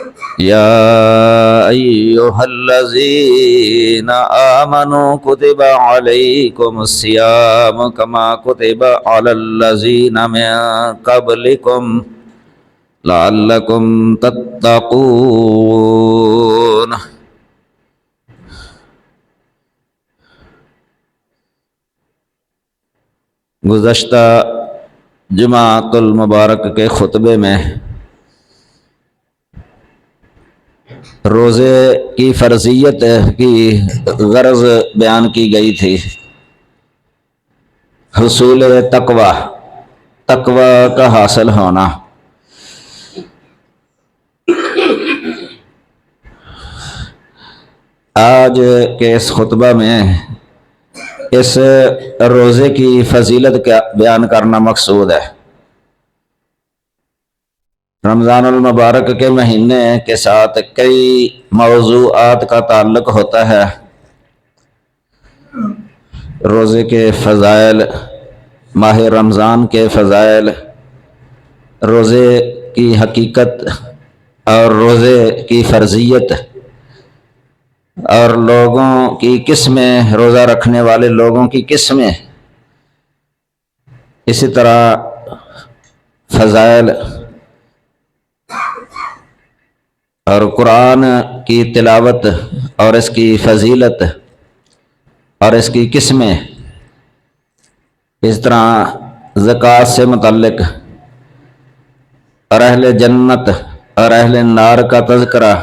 يا أيها الذين آمنوا كتب عليكم الصيام كما كتب على الذين من قبلكم لعلكم تتقون۔ گزشتہ جمعۃ المبارک کے خطبے میں روزے کی فرضیت کی غرض بیان کی گئی تھی، حصول تقوی کا حاصل ہونا۔ آج کے اس خطبہ میں اس روزے کی فضیلت کا بیان کرنا مقصود ہے۔ رمضان المبارک کے مہینے کے ساتھ کئی موضوعات کا تعلق ہوتا ہے۔ روزے کے فضائل، ماہ رمضان کے فضائل، روزے کی حقیقت اور روزے کی فرضیت، اور لوگوں کی قسمیں، روزہ رکھنے والے لوگوں کی قسمیں، اسی طرح فضائل اور قرآن کی تلاوت اور اس کی فضیلت اور اس کی قسمیں، اس طرح زکوٰۃ سے متعلق اور اہل جنت اور اہل نار کا تذکرہ،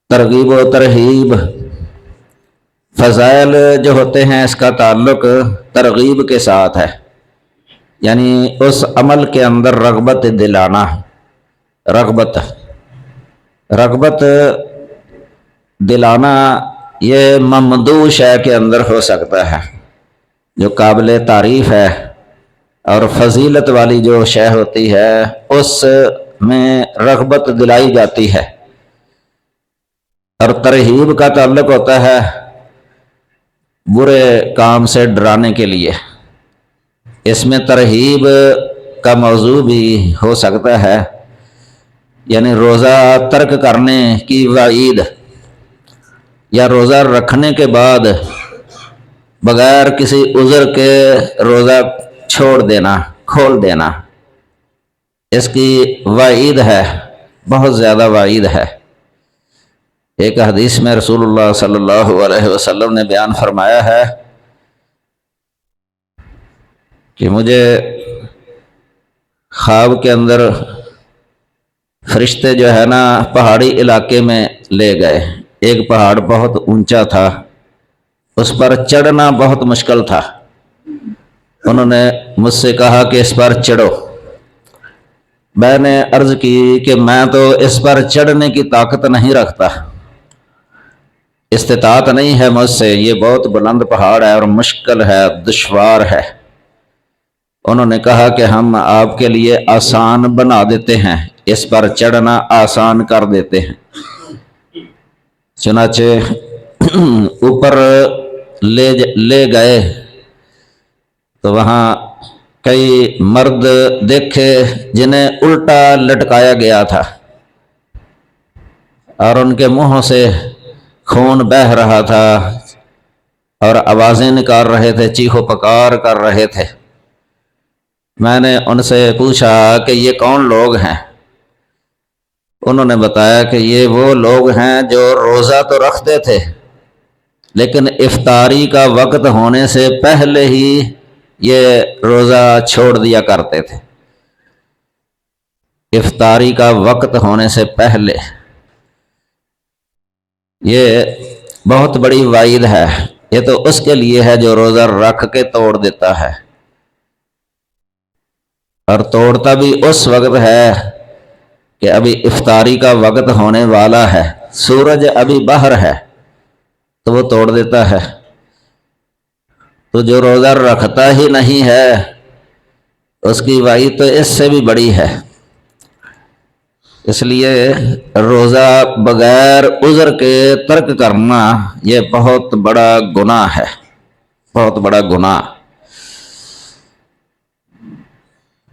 ترغیب و ترہیب۔ فضائل جو ہوتے ہیں اس کا تعلق ترغیب کے ساتھ ہے، یعنی اس عمل کے اندر رغبت دلانا، رغبت دلانا یہ ممدوح شے کے اندر ہو سکتا ہے، جو قابل تعریف ہے، اور فضیلت والی جو شے ہوتی ہے اس میں رغبت دلائی جاتی ہے۔ اور ترہیب کا تعلق ہوتا ہے برے کام سے ڈرانے کے لیے، اس میں ترہیب کا موضوع بھی ہو سکتا ہے، یعنی روزہ ترک کرنے کی وعید، یا روزہ رکھنے کے بعد بغیر کسی عذر کے روزہ چھوڑ دینا، کھول دینا، اس کی وعید ہے، بہت زیادہ وعید ہے۔ ایک حدیث میں رسول اللہ صلی اللہ علیہ وسلم نے بیان فرمایا ہے کہ مجھے خواب کے اندر فرشتے جو ہے نا پہاڑی علاقے میں لے گئے۔ ایک پہاڑ بہت اونچا تھا، اس پر چڑھنا بہت مشکل تھا۔ انہوں نے مجھ سے کہا کہ اس پر چڑھو۔ میں نے عرض کی کہ میں تو اس پر چڑھنے کی طاقت نہیں رکھتا، استطاعت نہیں ہے مجھ سے، یہ بہت بلند پہاڑ ہے اور مشکل ہے، دشوار ہے۔ انہوں نے کہا کہ ہم آپ کے لیے آسان بنا دیتے ہیں، اس پر چڑھنا آسان کر دیتے ہیں۔ چنانچہ اوپر لے گئے تو وہاں کئی مرد دیکھے جنہیں الٹا لٹکایا گیا تھا، اور ان کے منہوں سے خون بہہ رہا تھا اور آوازیں نکال رہے تھے، چیخو پکار کر رہے تھے۔ میں نے ان سے پوچھا کہ یہ کون لوگ ہیں؟ انہوں نے بتایا کہ یہ وہ لوگ ہیں جو روزہ تو رکھتے تھے لیکن افطاری کا وقت ہونے سے پہلے ہی یہ روزہ چھوڑ دیا کرتے تھے۔ افطاری کا وقت ہونے سے پہلے، یہ بہت بڑی وعید ہے۔ یہ تو اس کے لیے ہے جو روزہ رکھ کے توڑ دیتا ہے، اور توڑتا بھی اس وقت ہے کہ ابھی افطاری کا وقت ہونے والا ہے، سورج ابھی باہر ہے تو وہ توڑ دیتا ہے۔ تو جو روزہ رکھتا ہی نہیں ہے اس کی وعید تو اس سے بھی بڑی ہے۔ اس لیے روزہ بغیر عذر کے ترک کرنا یہ بہت بڑا گناہ ہے، بہت بڑا گناہ۔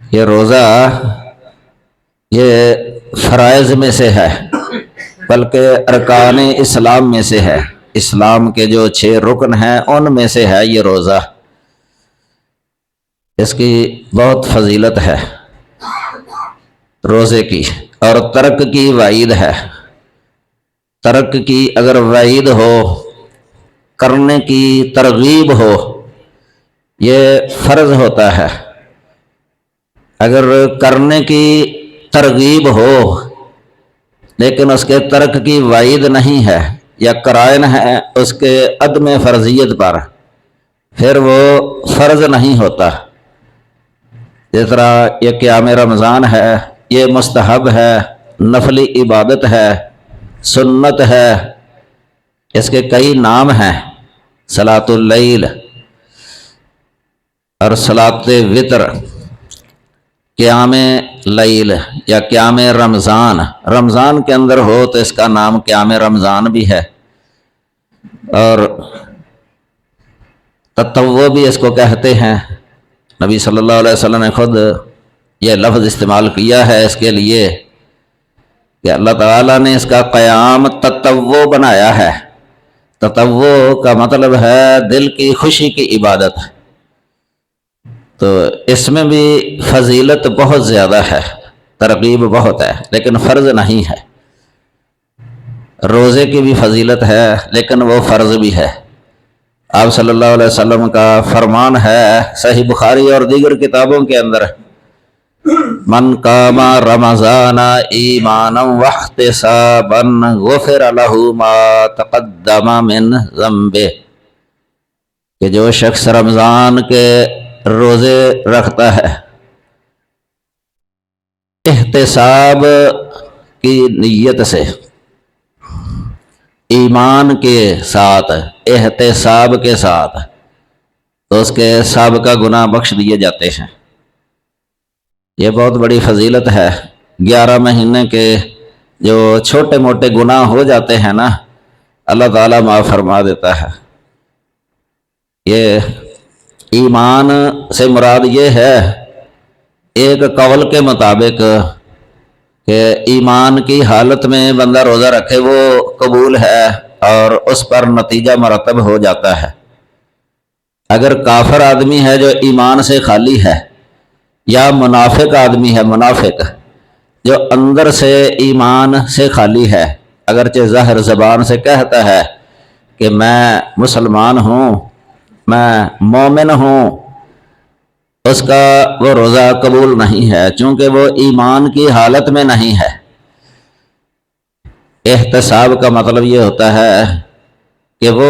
یہ روزہ یہ فرائض میں سے ہے، بلکہ ارکان اسلام میں سے ہے۔ اسلام کے جو 6 رکن ہیں ان میں سے ہے یہ روزہ۔ اس کی بہت فضیلت ہے روزے کی، اور ترک کی وعید ہے۔ ترک کی اگر وعید ہو، کرنے کی ترغیب ہو، یہ فرض ہوتا ہے۔ اگر کرنے کی ترغیب ہو لیکن اس کے ترک کی وعید نہیں ہے یا قرائن ہے اس کے عدم فرضیت پر، پھر وہ فرض نہیں ہوتا۔ جس طرح یہ قیام رمضان ہے، یہ مستحب ہے، نفلی عبادت ہے، سنت ہے، اس کے کئی نام ہیں، صلاۃ اللیل اور صلاۃ وتر، قیام لیل یا قیام رمضان۔ رمضان کے اندر ہو تو اس کا نام قیام رمضان بھی ہے، اور تطوع بھی اس کو کہتے ہیں۔ نبی صلی اللہ علیہ وسلم نے خود یہ لفظ استعمال کیا ہے اس کے لیے کہ اللہ تعالیٰ نے اس کا قیام تطوع بنایا ہے۔ تطوع کا مطلب ہے دل کی خوشی کی عبادت، تو اس میں بھی فضیلت بہت زیادہ ہے، ترغیب بہت ہے، لیکن فرض نہیں ہے۔ روزے کی بھی فضیلت ہے لیکن وہ فرض بھی ہے۔ آپ صلی اللہ علیہ وسلم کا فرمان ہے صحیح بخاری اور دیگر کتابوں کے اندر، من قام رمضان ایمانا واحتسابا غفر له ما تقدم من ذنبه، کہ جو شخص رمضان کے روزے رکھتا ہے احتساب کی نیت سے، ایمان کے ساتھ، احتساب کے ساتھ، تو اس کے سابقہ گناہ بخش دیے جاتے ہیں۔ یہ بہت بڑی فضیلت ہے۔ 11 مہینے کے جو چھوٹے موٹے گناہ ہو جاتے ہیں نا، اللہ تعالیٰ معاف فرما دیتا ہے۔ یہ ایمان سے مراد یہ ہے، ایک قول کے مطابق کہ ایمان کی حالت میں بندہ روزہ رکھے وہ قبول ہے اور اس پر نتیجہ مرتب ہو جاتا ہے۔ اگر کافر آدمی ہے جو ایمان سے خالی ہے، یا منافق آدمی ہے، منافق جو اندر سے ایمان سے خالی ہے، اگرچہ ظاہر زبان سے کہتا ہے کہ میں مسلمان ہوں، میں مومن ہوں، اس کا وہ روزہ قبول نہیں ہے، چونکہ وہ ایمان کی حالت میں نہیں ہے۔ احتساب کا مطلب یہ ہوتا ہے کہ وہ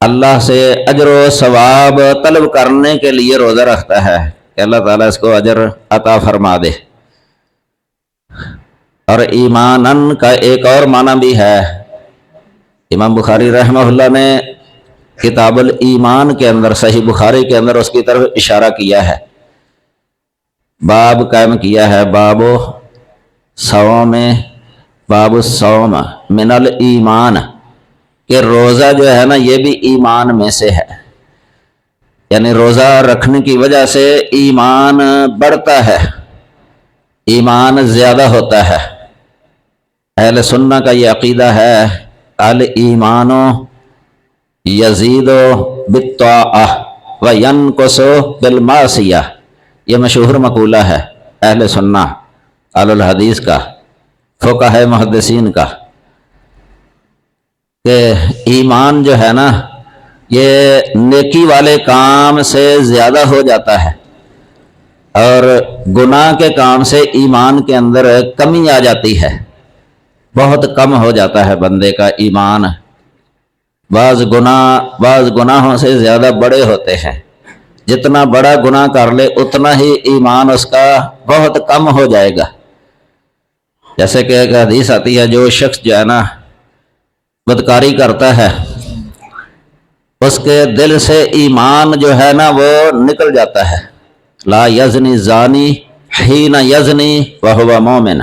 اللہ سے اجر و ثواب طلب کرنے کے لیے روزہ رکھتا ہے کہ اللہ تعالیٰ اس کو اجر عطا فرما دے۔ اور ایمانن کا ایک اور معنی بھی ہے، امام بخاری رحمہ اللہ نے کتاب الایمان کے اندر، صحیح بخاری کے اندر اس کی طرف اشارہ کیا ہے، باب قائم کیا ہے، باب صوم، باب الصوم من الایمان، کہ روزہ جو ہے نا یہ بھی ایمان میں سے ہے، یعنی روزہ رکھنے کی وجہ سے ایمان بڑھتا ہے، ایمان زیادہ ہوتا ہے۔ اہل سنہ کا یہ عقیدہ ہے، الایمان یزید بالطاعہ وینقص بالمعصیہ، یہ مشہور مقولہ ہے اہل سنہ، اہل الحدیث کا، فقہاء محدثین کا، کہ ایمان جو ہے نا یہ نیکی والے کام سے زیادہ ہو جاتا ہے، اور گناہ کے کام سے ایمان کے اندر کمی آ جاتی ہے، بہت کم ہو جاتا ہے بندے کا ایمان۔ بعض گناہوں سے زیادہ بڑے ہوتے ہیں، جتنا بڑا گناہ کر لے اتنا ہی ایمان اس کا بہت کم ہو جائے گا۔ جیسے کہ ایک حدیث آتی ہے، جو شخص جو ہے نا بدکاری کرتا ہے، اس کے دل سے ایمان جو ہے نا وہ نکل جاتا ہے۔ لا یزنی زانی حین یزنی وہو مومن،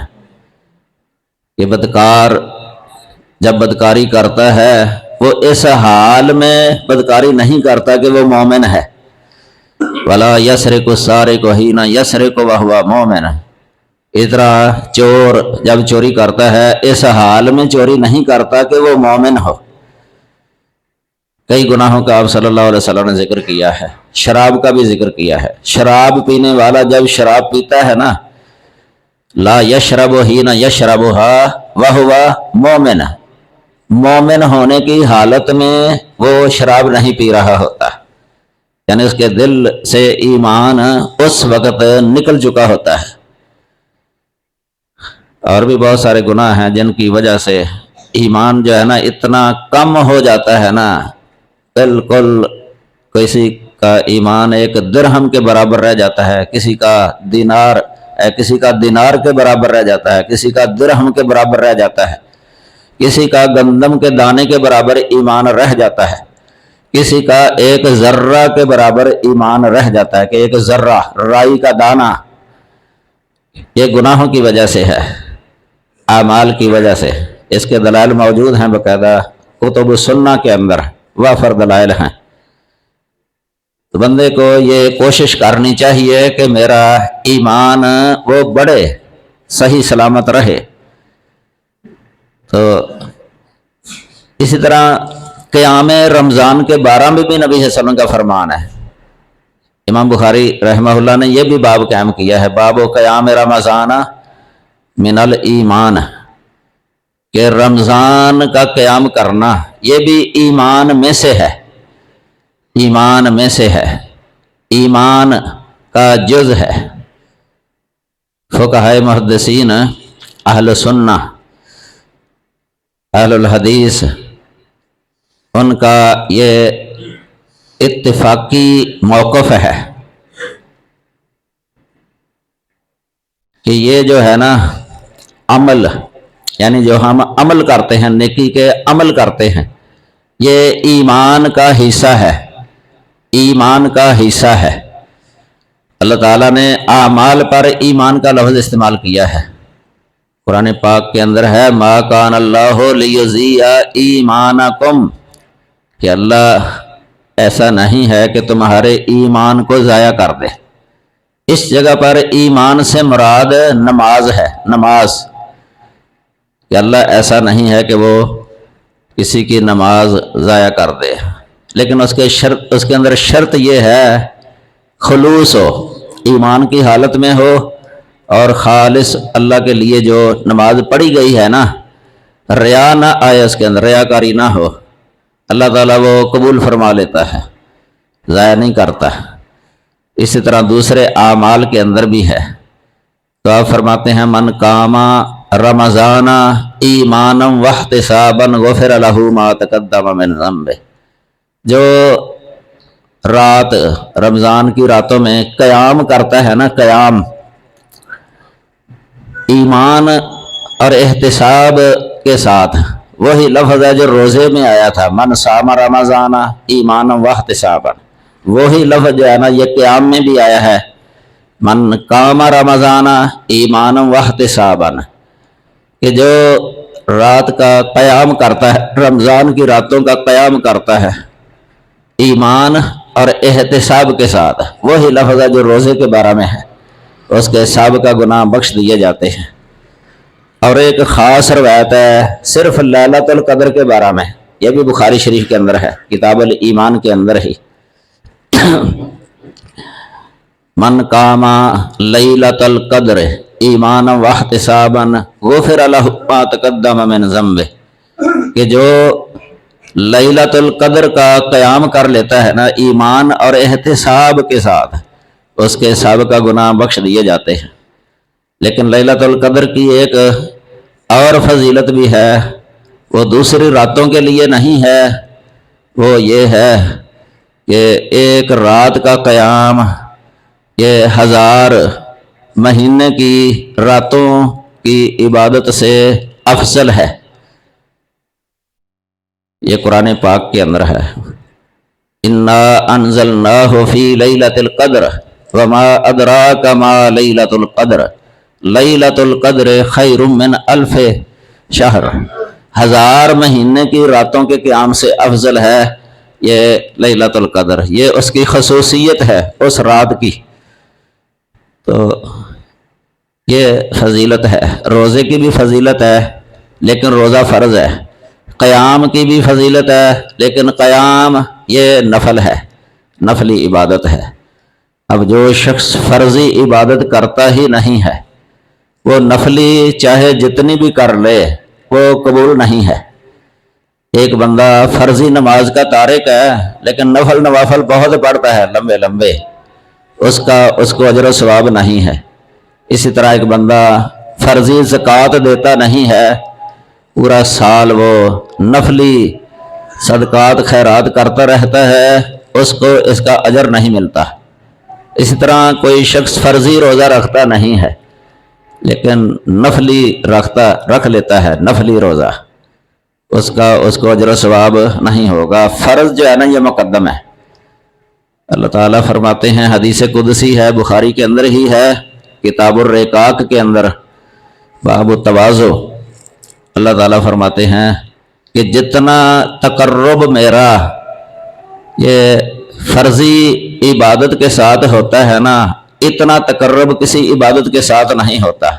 یہ بدکار جب بدکاری کرتا ہے وہ اس حال میں بدکاری نہیں کرتا کہ وہ مومن ہے۔ ولا یسرق السارق حین یسرق وہو مومن، اس طرح چور جب چوری کرتا ہے اس حال میں چوری نہیں کرتا کہ وہ مومن ہو۔ کئی گناہوں کا آپ صلی اللہ علیہ وسلم نے ذکر کیا ہے، شراب کا بھی ذکر کیا ہے۔ شراب پینے والا جب شراب پیتا ہے نا، لا یشرب حین یشربها وہو مومن، مومن ہونے کی حالت میں وہ شراب نہیں پی رہا ہوتا، یعنی اس کے دل سے ایمان اس وقت نکل چکا ہوتا ہے۔ اور بھی بہت سارے گناہ ہیں جن کی وجہ سے ایمان جو ہے نا اتنا کم ہو جاتا ہے نا، بالکل کسی کا ایمان ایک درہم کے برابر رہ جاتا ہے، کسی کا دینار کے برابر رہ جاتا ہے، کسی کا درہم کے برابر رہ جاتا ہے، کسی کا گندم کے دانے کے برابر ایمان رہ جاتا ہے، کسی کا ایک ذرہ کے برابر ایمان رہ جاتا ہے کہ ایک ذرہ رائی کا دانہ۔ یہ گناہوں کی وجہ سے ہے، اعمال کی وجہ سے۔ اس کے دلائل موجود ہیں باقاعدہ کتب سنہ کے اندر، وافر دلائل ہیں۔ تو بندے کو یہ کوشش کرنی چاہیے کہ میرا ایمان وہ بڑھے، صحیح سلامت رہے۔ تو اسی طرح قیام رمضان کے بارے میں بھی نبی صلی اللہ علیہ وسلم کا فرمان ہے۔ امام بخاری رحمہ اللہ نے یہ بھی باب قائم کیا ہے، باب قیام رمضان من الایمان، کہ رمضان کا قیام کرنا یہ بھی ایمان میں سے ہے، ایمان میں سے ہے، ایمان کا جز ہے۔ فقہائے محدثین، اہل سنہ، اہل الحدیث، ان کا یہ اتفاقی موقف ہے کہ یہ جو ہے نا عمل، یعنی جو ہم عمل کرتے ہیں، نیکی کے عمل کرتے ہیں، یہ ایمان کا حصہ ہے، ایمان کا حصہ ہے۔ اللہ تعالیٰ نے اعمال پر ایمان کا لفظ استعمال کیا ہے، قرآن پاک کے اندر ہے ما کان اللہ لیضیع ایمانکم، کہ اللہ ایسا نہیں ہے کہ تمہارے ایمان کو ضائع کر دے۔ اس جگہ پر ایمان سے مراد نماز ہے، نماز، کہ اللہ ایسا نہیں ہے کہ وہ کسی کی نماز ضائع کر دے، لیکن اس کے اندر شرط یہ ہے خلوص ہو، ایمان کی حالت میں ہو، اور خالص اللہ کے لیے جو نماز پڑھی گئی ہے نا، ریا نہ آئے اس کے اندر، ریاکاری نہ ہو، اللہ تعالیٰ وہ قبول فرما لیتا ہے، ضائع نہیں کرتا۔ اسی طرح دوسرے اعمال کے اندر بھی ہے۔ تو آپ فرماتے ہیں من قام رمضان ایمانا واحتسابا غفر له ما تقدم من ذنبه، جو رات رمضان کی راتوں میں قیام کرتا ہے نا، قیام ایمان اور احتساب کے ساتھ، وہی لفظ ہے جو روزے میں آیا تھا، من صام رمضان ایمانا واحتسابا، وہی لفظ جو ہے نا یہ قیام میں بھی آیا ہے، من قام رمضان ایمانا واحتسابا، کہ جو رات کا قیام کرتا ہے، رمضان کی راتوں کا قیام کرتا ہے ایمان اور احتساب کے ساتھ، وہی لفظ ہے جو روزے کے بارے میں ہے، اس کے سابقہ گناہ بخش دیے جاتے ہیں۔ اور ایک خاص روایت ہے صرف لیلۃ القدر کے بارے میں، یہ بھی بخاری شریف کے اندر ہے، کتاب الایمان کے اندر ہی، من قام لیلۃ القدر ایمانا واحتسابا غفر له ما تقدم من ذنبه، کہ جو لیلۃ القدر کا قیام کر لیتا ہے نا ایمان اور احتساب کے ساتھ، اس کے سابقہ گناہ بخش دیے جاتے ہیں۔ لیکن لیلۃ القدر کی ایک اور فضیلت بھی ہے، وہ دوسری راتوں کے لیے نہیں ہے، وہ یہ ہے کہ ایک رات کا قیام یہ 1000 مہینے کی راتوں کی عبادت سے افضل ہے۔ یہ قرآن پاک کے اندر ہے، انا انزلناہ فی لیلۃ القدر وما ادراک ما لیلۃ القدر لیلۃ القدر خیر من الف شہر، 1000 مہینے کی راتوں کے قیام سے افضل ہے یہ لیلۃ القدر، یہ اس کی خصوصیت ہے اس رات کی۔ تو یہ فضیلت ہے، روزے کی بھی فضیلت ہے لیکن روزہ فرض ہے، قیام کی بھی فضیلت ہے لیکن قیام یہ نفل ہے، نفلی عبادت ہے۔ اب جو شخص فرضی عبادت کرتا ہی نہیں ہے وہ نفلی چاہے جتنی بھی کر لے وہ قبول نہیں ہے۔ ایک بندہ فرضی نماز کا تارک ہے لیکن نفل نوافل بہت پڑھتا ہے لمبے لمبے، اس کو اجر و ثواب نہیں ہے۔ اسی طرح ایک بندہ فرضی زکوٰۃ دیتا نہیں ہے، پورا سال وہ نفلی صدقات خیرات کرتا رہتا ہے، اس کو اس کا اجر نہیں ملتا۔ اسی طرح کوئی شخص فرضی روزہ رکھتا نہیں ہے لیکن نفلی رکھ لیتا ہے، نفلی روزہ، اس کو اجر و ثواب نہیں ہوگا۔ فرض جو ہے نا یہ مقدم ہے۔ اللہ تعالیٰ فرماتے ہیں، حدیث قدسی ہے، بخاری کے اندر ہی ہے، کتاب الرقاق کے اندر باب التواضع، اللہ تعالیٰ فرماتے ہیں کہ جتنا تقرب میرا یہ فرضی عبادت کے ساتھ ہوتا ہے نا، اتنا تقرب کسی عبادت کے ساتھ نہیں ہوتا۔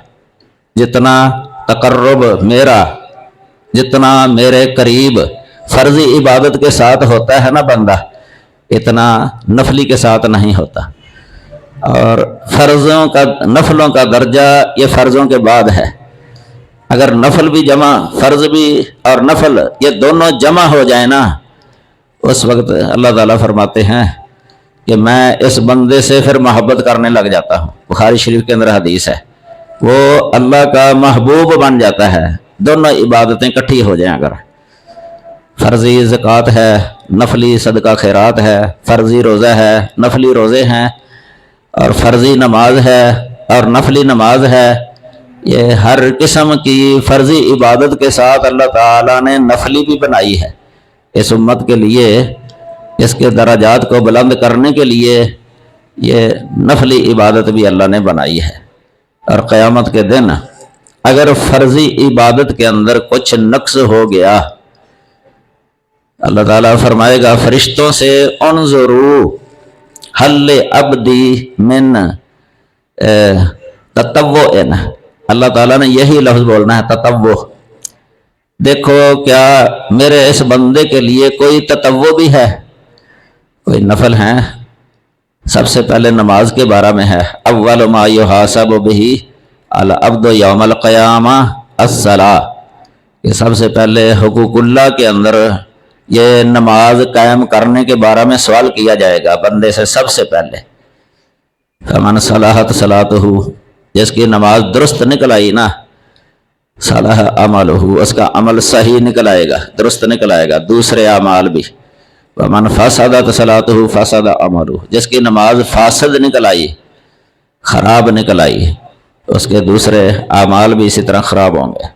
جتنا تقرب میرا، جتنا میرے قریب فرضی عبادت کے ساتھ ہوتا ہے نا بندہ، اتنا نفلی کے ساتھ نہیں ہوتا۔ اور نفلوں کا درجہ یہ فرضوں کے بعد ہے۔ اگر نفل بھی جمع، فرض بھی اور نفل یہ دونوں جمع ہو جائیں نا، اس وقت اللہ تعالیٰ فرماتے ہیں کہ میں اس بندے سے پھر محبت کرنے لگ جاتا ہوں۔ بخاری شریف کے اندر حدیث ہے، وہ اللہ کا محبوب بن جاتا ہے۔ دونوں عبادتیں کٹھی ہو جائیں، اگر فرضی زکوٰۃ ہے، نفلی صدقہ خیرات ہے، فرضی روزہ ہے، نفلی روزے ہیں، اور فرضی نماز ہے اور نفلی نماز ہے، یہ ہر قسم کی فرضی عبادت کے ساتھ اللہ تعالیٰ نے نفلی بھی بنائی ہے۔ اس امت کے لیے، اس کے درجات کو بلند کرنے کے لیے یہ نفلی عبادت بھی اللہ نے بنائی ہے۔ اور قیامت کے دن اگر فرضی عبادت کے اندر کچھ نقص ہو گیا، اللہ تعالیٰ فرمائے گا فرشتوں سے، انظروا حل عبدی من تطوع، اللہ تعالیٰ نے یہی لفظ بولنا ہے، تطوع، دیکھو کیا میرے اس بندے کے لیے کوئی تطوع بھی ہے، کوئی نفل ہیں۔ سب سے پہلے نماز کے بارے میں ہے، اول ما یحاسب بہ العبد یوم القیامہ الصلاۃ، کہ سب سے پہلے حقوق اللہ کے اندر یہ نماز قائم کرنے کے بارے میں سوال کیا جائے گا بندے سے سب سے پہلے۔ فمن صلحت صلاتہ، جس کی نماز درست نکل آئی نا، صلح عملہ، اس کا عمل صحیح نکل آئے گا، درست نکل آئے گا، دوسرے اعمال بھی۔ ومن فسدت صلاتہ فسد عملہ، جس کی نماز فاسد نکل آئی، خراب نکل آئی، اس کے دوسرے اعمال بھی اسی طرح خراب ہوں گے۔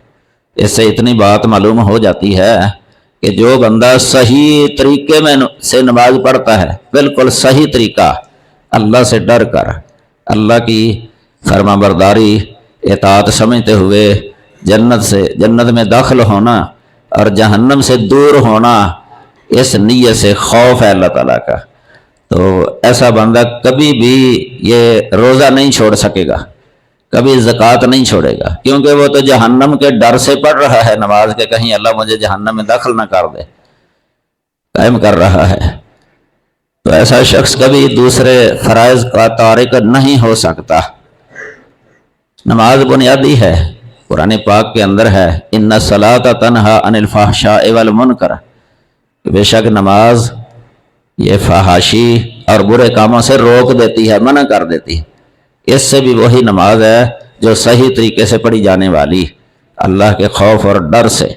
اس سے اتنی بات معلوم ہو جاتی ہے کہ جو بندہ صحیح طریقے میں سے نماز پڑھتا ہے، بالکل صحیح طریقہ، اللہ سے ڈر کر، اللہ کی فرما برداری اطاعت سمجھتے ہوئے جنت میں داخل ہونا اور جہنم سے دور ہونا، اس نیت سے خوف ہے اللہ تعالیٰ کا، تو ایسا بندہ کبھی بھی یہ روزہ نہیں چھوڑ سکے گا، کبھی زکوٰۃ نہیں چھوڑے گا، کیونکہ وہ تو جہنم کے ڈر سے پڑھ رہا ہے نماز کے، کہیں اللہ مجھے جہنم میں داخل نہ کر دے، قائم کر رہا ہے۔ تو ایسا شخص کبھی دوسرے فرائض کا تارک نہیں ہو سکتا۔ نماز بنیادی ہے، قرآن پاک کے اندر ہے، ان الصلاۃ تنہی عن الفحشاء والمنکر، بے شک نماز یہ فحاشی اور برے کاموں سے روک دیتی ہے، منع کر دیتی ہے۔ اس سے بھی وہی نماز ہے جو صحیح طریقے سے پڑھی جانے والی، اللہ کے خوف اور ڈر سے،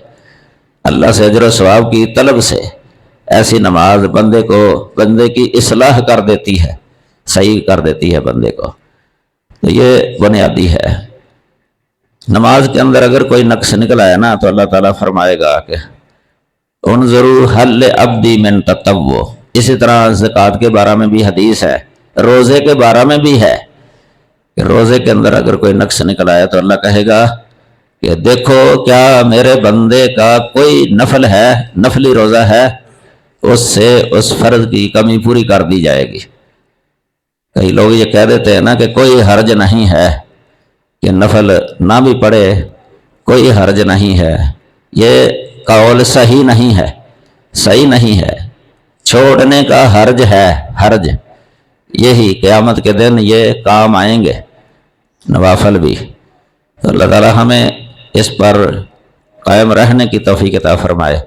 اللہ سے اجر و ثواب کی طلب سے، ایسی نماز بندے کی اصلاح کر دیتی ہے، صحیح کر دیتی ہے بندے کو۔ تو یہ بنیادی ہے۔ نماز کے اندر اگر کوئی نقص نکل آیا نا تو اللہ تعالیٰ فرمائے گا کہ انظروا حل عبدی من تطوع۔ اسی طرح زکوٰۃ کے بارے میں بھی حدیث ہے، روزے کے بارے میں بھی ہے کہ روزے کے اندر اگر کوئی نقص نکل آیا تو اللہ کہے گا کہ دیکھو کیا میرے بندے کا کوئی نفل ہے، نفلی روزہ ہے، اس سے اس فرض کی کمی پوری کر دی جائے گی۔ کئی لوگ یہ کہہ دیتے ہیں نا کہ کوئی حرج نہیں ہے، کہ نفل نہ بھی پڑھے کوئی حرج نہیں ہے، یہ قول صحیح نہیں ہے، صحیح نہیں ہے، چھوڑنے کا حرج ہے، حرج یہی قیامت کے دن یہ کام آئیں گے نوافل بھی۔ تو اللہ تعالی ہمیں اس پر قائم رہنے کی توفیق عطا فرمائے۔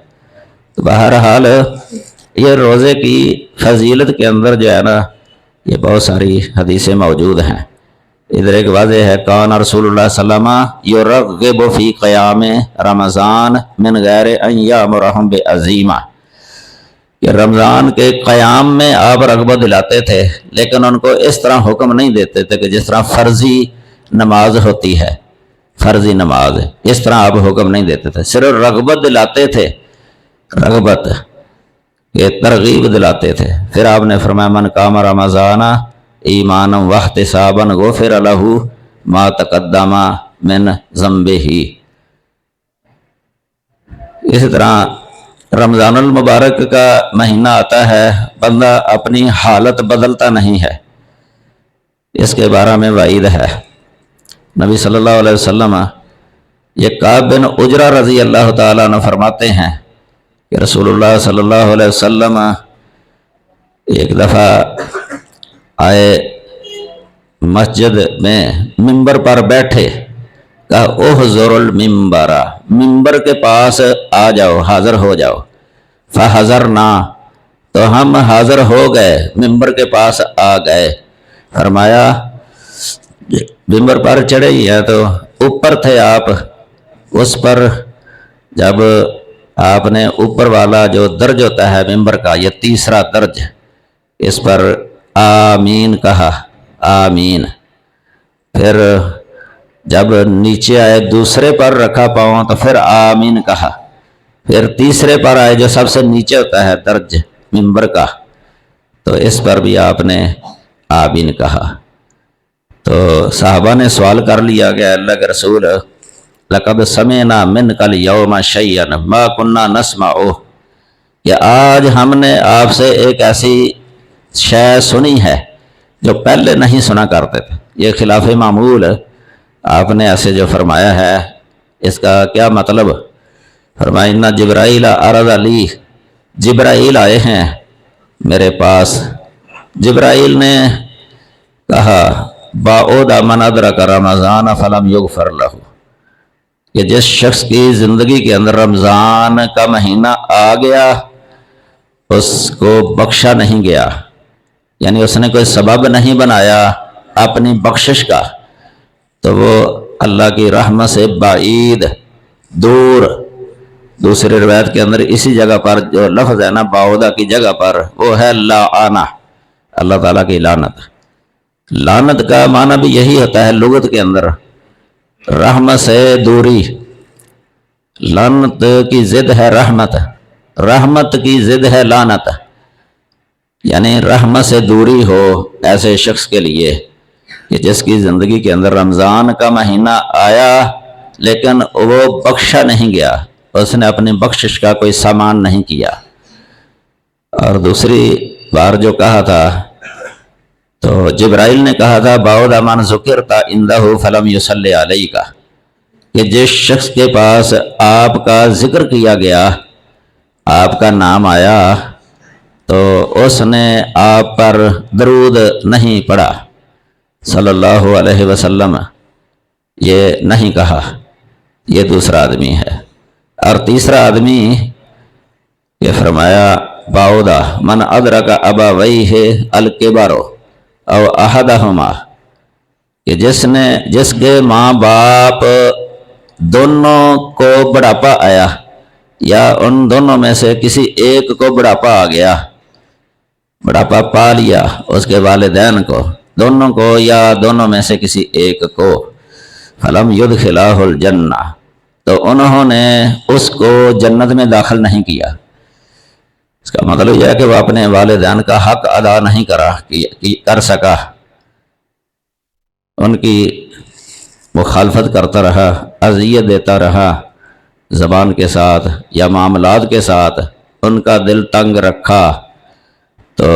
تو بہرحال یہ روزے کی فضیلت کے اندر جو ہے نا یہ بہت ساری حدیثیں موجود ہیں۔ ادھر ایک واضح ہے، کان رسول اللہ صلی اللہ علیہ وسلم یرغب فی قیام رمضان من غیر ان یامرہم بعزیمہ، کہ رمضان کے قیام میں آپ رغبت دلاتے تھے لیکن ان کو اس طرح حکم نہیں دیتے تھے کہ جس طرح فرضی نماز ہوتی ہے، فرضی نماز اس طرح آپ حکم نہیں دیتے تھے، صرف رغبت دلاتے تھے، رغبت یہ ترغیب دلاتے تھے۔ پھر آپ نے فرمایا من قام رمضان ایمانا واحتسابا غفر لہ ما تقدم من ذنبہ۔ اسی طرح رمضان المبارک کا مہینہ آتا ہے، بندہ اپنی حالت بدلتا نہیں ہے، اس کے بارے میں وعید ہے۔ نبی صلی اللہ علیہ وسلم یہ کعب بن عجرہ رضی اللہ تعالیٰ عنہ فرماتے ہیں کہ رسول اللہ صلی اللہ علیہ وسلم ایک دفعہ آئے مسجد میں، ممبر پر بیٹھے، کہا احضر الممبر، ممبر کے پاس آ جاؤ، حاضر ہو جاؤ۔ فحضرنا، تو ہم حاضر ہو گئے، ممبر کے پاس آ گئے۔ فرمایا ممبر پر چڑھے ہی ہیں تو اوپر تھے آپ، اس پر جب آپ نے اوپر والا جو درج ہوتا ہے ممبر کا، یہ تیسرا درج، اس پر آمین کہا، آمین۔ پھر جب نیچے آئے دوسرے پر رکھا پاؤں تو پھر آمین کہا، پھر تیسرے پر آئے جو سب سے نیچے ہوتا ہے درج ممبر کا، تو اس پر بھی آپ نے آمین کہا۔ تو صحابہ نے سوال کر لیا کہ اللہ کے رسول لقد سمعنا منک اليوم شیئا ما كنا نسمعه، کہ آج ہم نے آپ سے ایک ایسی شے سنی ہے جو پہلے نہیں سنا کرتے تھے۔ یہ خلاف معمول آپ نے ایسے جو فرمایا ہے، اس کا کیا مطلب؟ فرمایا ان جبرائیل عرض علی، جبرائیل آئے ہیں میرے پاس، جبرائیل نے کہا باعود من ادرک رمضان فلم یغفر لہ، کہ جس شخص کی زندگی کے اندر رمضان کا مہینہ آ گیا اس کو بخشا نہیں گیا، یعنی اس نے کوئی سبب نہیں بنایا اپنی بخشش کا، تو وہ اللہ کی رحمت سے بعید، دور۔ دوسری روایت کے اندر اسی جگہ پر جو لفظ ہے نا باعودہ کی جگہ پر، وہ ہے لعنہ، اللہ تعالیٰ کی لعنت۔ لعنت کا معنی بھی یہی ہوتا ہے لغت کے اندر، رحمت سے دوری۔ لعنت کی ضد ہے رحمت، رحمت کی ضد ہے لعنت، یعنی رحمت سے دوری ہو ایسے شخص کے لیے کہ جس کی زندگی کے اندر رمضان کا مہینہ آیا لیکن وہ بخشا نہیں گیا، اس نے اپنی بخشش کا کوئی سامان نہیں کیا۔ اور دوسری بار جو کہا تھا تو جبرائیل نے کہا تھا باعود من ذکرت عندہ فلم یصلی علیک، کہ جس شخص کے پاس آپ کا ذکر کیا گیا، آپ کا نام آیا، تو اس نے آپ پر درود نہیں پڑھا صلی اللہ علیہ وسلم، یہ نہیں کہا، یہ دوسرا آدمی ہے۔ اور تیسرا آدمی یہ فرمایا باعودہ من ادرک ابویہ الکبر او احدہما، کہ جس کے ماں باپ دونوں کو بڑھاپا آیا یا ان دونوں میں سے کسی ایک کو بڑھاپا آ گیا، بڑھاپا پا لیا اس کے والدین کو، دونوں کو یا دونوں میں سے کسی ایک کو، فلم یدخلہ الجنہ، تو انہوں نے اس کو جنت میں داخل نہیں کیا۔ اس کا مطلب یہ ہے کہ وہ اپنے والدین کا حق ادا نہیں کر سکا، ان کی مخالفت کرتا رہا، اذیت دیتا رہا، زبان کے ساتھ یا معاملات کے ساتھ ان کا دل تنگ رکھا تو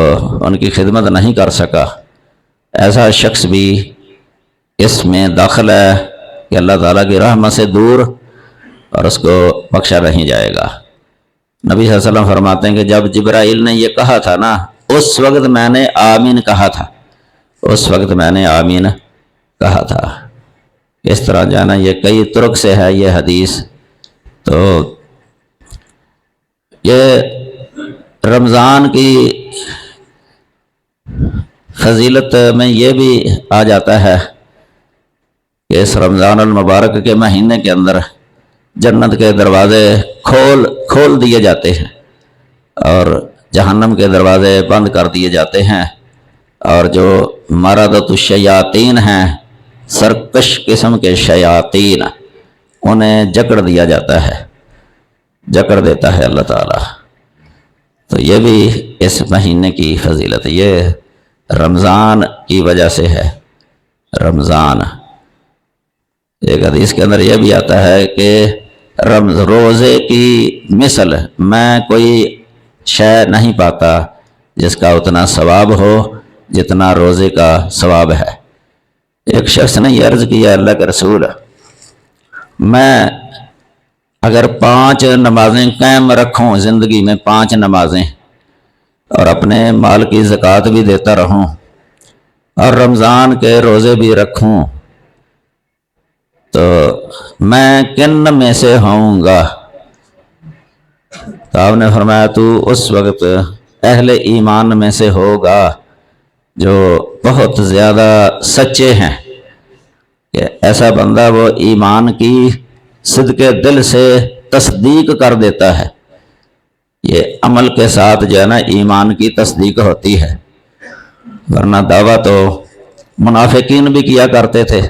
ان کی خدمت نہیں کر سکا، ایسا شخص بھی اس میں داخل ہے کہ اللہ تعالیٰ کی رحمت سے دور اور اس کو بخشا نہیں جائے گا۔ نبی صلی اللہ علیہ وسلم فرماتے ہیں کہ جب جبرائیل نے یہ کہا تھا نا، اس وقت میں نے آمین کہا تھا، اس وقت میں نے آمین کہا تھا۔ اس طرح جانا یہ کئی طرق سے ہے یہ حدیث۔ تو یہ رمضان کی فضیلت میں یہ بھی آ جاتا ہے کہ اس رمضان المبارک کے مہینے کے اندر جنت کے دروازے کھول دیے جاتے ہیں اور جہنم کے دروازے بند کر دیے جاتے ہیں، اور جو مردۃ الشیاطین ہیں، سرکش قسم کے شیاطین، انہیں جکڑ دیا جاتا ہے، جکڑ دیتا ہے اللہ تعالیٰ۔ تو یہ بھی اس مہینے کی فضیلت، یہ رمضان کی وجہ سے ہے۔ رمضان، ایک حدیث کے اندر یہ بھی آتا ہے کہ روزے کی مثل میں کوئی شے نہیں پاتا جس کا اتنا ثواب ہو جتنا روزے کا ثواب ہے۔ ایک شخص نے یہ عرض کیا، اللہ کے رسول، میں اگر 5 نمازیں قائم رکھوں زندگی میں، 5 نمازیں، اور اپنے مال کی زکوٰۃ بھی دیتا رہوں اور رمضان کے روزے بھی رکھوں، تو میں کن میں سے ہوں گا؟ تو آپ نے فرمایا تو اس وقت اہل ایمان میں سے ہوگا جو بہت زیادہ سچے ہیں، کہ ایسا بندہ وہ ایمان کی صدق دل سے تصدیق کر دیتا ہے۔ یہ عمل کے ساتھ جو ہے نا ایمان کی تصدیق ہوتی ہے، ورنہ دعویٰ تو منافقین بھی کیا کرتے تھے۔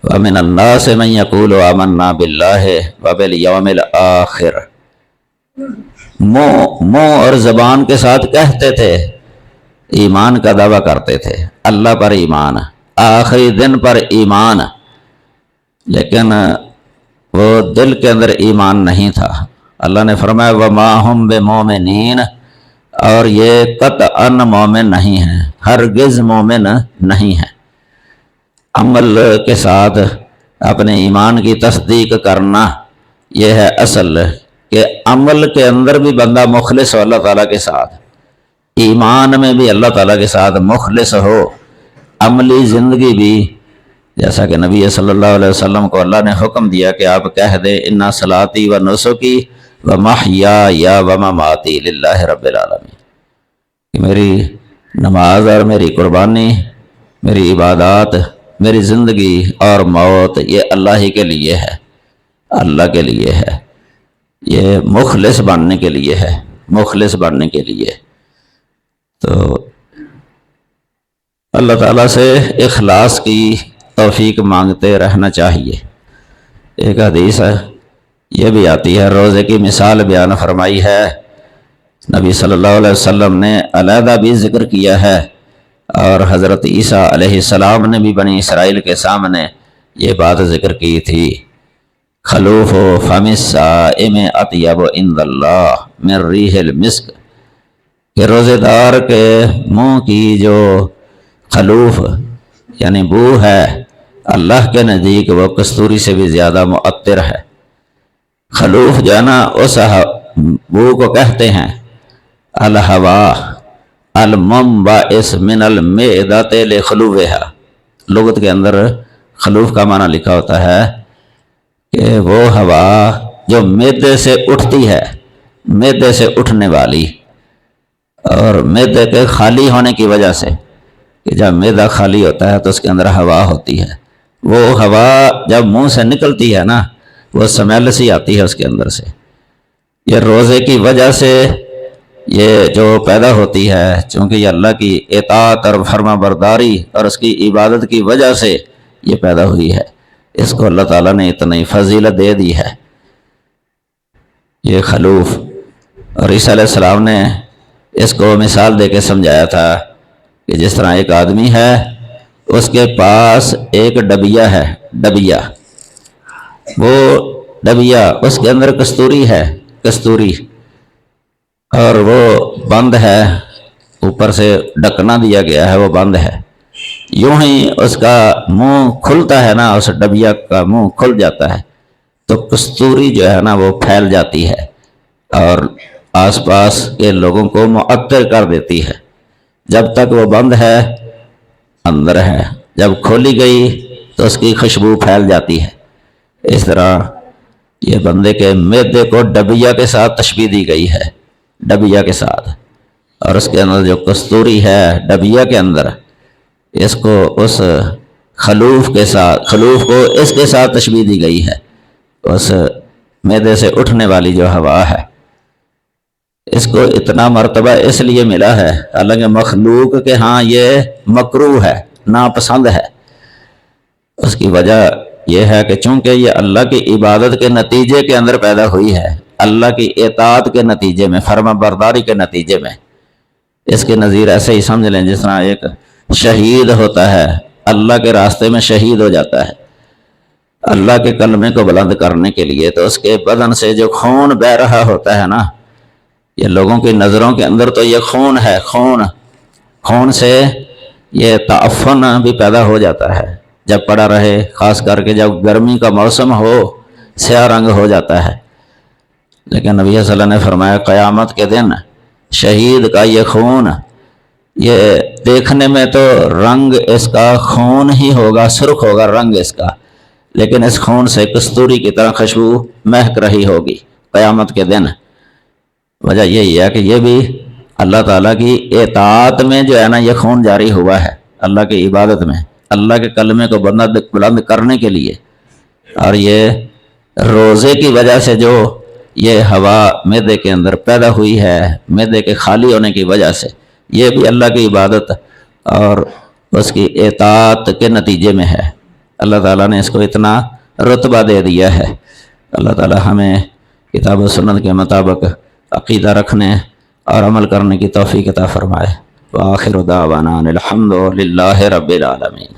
وَمِنَ النَّاسِ مَن يَقُولُ آمَنَّا بِاللَّهِ وَبِالْيَوْمِ الْآخِرِ، منہ اور زبان کے ساتھ کہتے تھے، ایمان کا دعویٰ کرتے تھے، اللہ پر ایمان، آخری دن پر ایمان، لیکن وہ دل کے اندر ایمان نہیں تھا۔ اللہ نے فرمایا وَمَا هُمْ بِمُؤْمِنِينَ، اور یہ قطعاً مومن نہیں ہیں، ہرگز مومن نہیں ہیں۔ عمل کے ساتھ اپنے ایمان کی تصدیق کرنا، یہ ہے اصل، کہ عمل کے اندر بھی بندہ مخلص ہو اللہ تعالیٰ کے ساتھ، ایمان میں بھی اللہ تعالیٰ کے ساتھ مخلص ہو، عملی زندگی بھی، جیسا کہ نبی صلی اللہ علیہ وسلم کو اللہ نے حکم دیا کہ آپ کہہ دیں اِنَّ صَلَاتِي وَنُسُكِي وَمَحْيَايَ وَمَمَاتِي لِلَّهِ رَبِّ الْعَالَمِينَ، کہ میری نماز اور میری قربانی، میری عبادات، میری زندگی اور موت یہ اللہ ہی کے لیے ہے، اللہ کے لیے ہے، یہ مخلص بننے کے لیے ہے، مخلص بننے کے لیے۔ تو اللہ تعالیٰ سے اخلاص کی توفیق مانگتے رہنا چاہیے۔ ایک حدیث ہے یہ بھی آتی ہے، روزے کی مثال بیان فرمائی ہے، نبی صلی اللہ علیہ وسلم نے علیحدہ بھی ذکر کیا ہے، اور حضرت عیسیٰ علیہ السلام نے بھی بنی اسرائیل کے سامنے یہ بات ذکر کی تھی، خلوف فم الصائم اطیب عند اللہ من ریح المسک، کہ روزے دار کے منہ کی جو خلوف یعنی بو ہے، اللہ کے نزدیک وہ کستوری سے بھی زیادہ معطر ہے۔ خلوف جو ہے نا اس بو کو کہتے ہیں الہوا المنبعث من المعدۃ لخلوفها، لغت کے اندر خلوف کا معنی لکھا ہوتا ہے کہ وہ ہوا جو معدے سے اٹھتی ہے، معدے سے اٹھنے والی، اور معدے کے خالی ہونے کی وجہ سے، کہ جب معدہ خالی ہوتا ہے تو اس کے اندر ہوا ہوتی ہے، وہ ہوا جب منہ سے نکلتی ہے نا وہ سمیل سی آتی ہے اس کے اندر سے۔ یہ روزے کی وجہ سے یہ جو پیدا ہوتی ہے، چونکہ یہ اللہ کی اطاعت اور فرما برداری اور اس کی عبادت کی وجہ سے یہ پیدا ہوئی ہے، اس کو اللہ تعالیٰ نے اتنی فضیلت دے دی ہے، یہ خلوف۔ اور عیسیٰ علیہ السلام نے اس کو مثال دے کے سمجھایا تھا کہ جس طرح ایک آدمی ہے، اس کے پاس ایک ڈبیا ہے، ڈبیا، وہ ڈبیا اس کے اندر کستوری ہے، کستوری، اور وہ بند ہے، اوپر سے ڈھکنا دیا گیا ہے، وہ بند ہے، یوں ہی اس کا منہ کھلتا ہے نا، اس ڈبیا کا منہ کھل جاتا ہے تو کستوری جو ہے نا وہ پھیل جاتی ہے اور آس پاس کے لوگوں کو معطر کر دیتی ہے۔ جب تک وہ بند ہے اندر ہے، جب کھولی گئی تو اس کی خوشبو پھیل جاتی ہے۔ اس طرح یہ بندے کے معدے کو ڈبیا کے ساتھ تشبیہ دی گئی ہے، ڈبیا کے ساتھ، اور اس کے اندر جو کستوری ہے ڈبیا کے اندر، اس کو اس خلوف کو اس کے ساتھ تشبیہ دی گئی ہے، اس معدے سے اٹھنے والی جو ہوا ہے۔ اس کو اتنا مرتبہ اس لیے ملا ہے، حالانکہ مخلوق کے ہاں یہ مکروہ ہے، ناپسند ہے۔ اس کی وجہ یہ ہے کہ چونکہ یہ اللہ کی عبادت کے نتیجے کے اندر پیدا ہوئی ہے، اللہ کی اطاعت کے نتیجے میں، فرما برداری کے نتیجے میں۔ اس کے نظیر ایسے ہی سمجھ لیں جس طرح ایک شہید ہوتا ہے، اللہ کے راستے میں شہید ہو جاتا ہے اللہ کے کلمے کو بلند کرنے کے لیے، تو اس کے بدن سے جو خون بہہ رہا ہوتا ہے نا، یہ لوگوں کی نظروں کے اندر تو یہ خون ہے، خون سے یہ تعفن بھی پیدا ہو جاتا ہے جب پڑا رہے، خاص کر کے جب گرمی کا موسم ہو سیاہ رنگ ہو جاتا ہے۔ لیکن نبی صلی اللہ علیہ وسلم نے فرمایا قیامت کے دن شہید کا یہ خون، یہ دیکھنے میں تو رنگ اس کا خون ہی ہوگا، سرخ ہوگا رنگ اس کا، لیکن اس خون سے کستوری کی طرح خوشبو مہک رہی ہوگی قیامت کے دن۔ وجہ یہی ہے کہ یہ بھی اللہ تعالیٰ کی اطاعت میں جو ہے نا یہ خون جاری ہوا ہے، اللہ کی عبادت میں، اللہ کے کلمے کو بلند کرنے کے لیے۔ اور یہ روزے کی وجہ سے جو یہ ہوا معدے کے اندر پیدا ہوئی ہے، معدے کے خالی ہونے کی وجہ سے، یہ بھی اللہ کی عبادت اور اس کی اطاعت کے نتیجے میں ہے۔ اللہ تعالیٰ نے اس کو اتنا رتبہ دے دیا ہے۔ اللہ تعالیٰ ہمیں کتاب و سنت کے مطابق عقیدہ رکھنے اور عمل کرنے کی توفیق عطا فرمائے۔ وآخر دعوانا الحمد للہ رب العالمین۔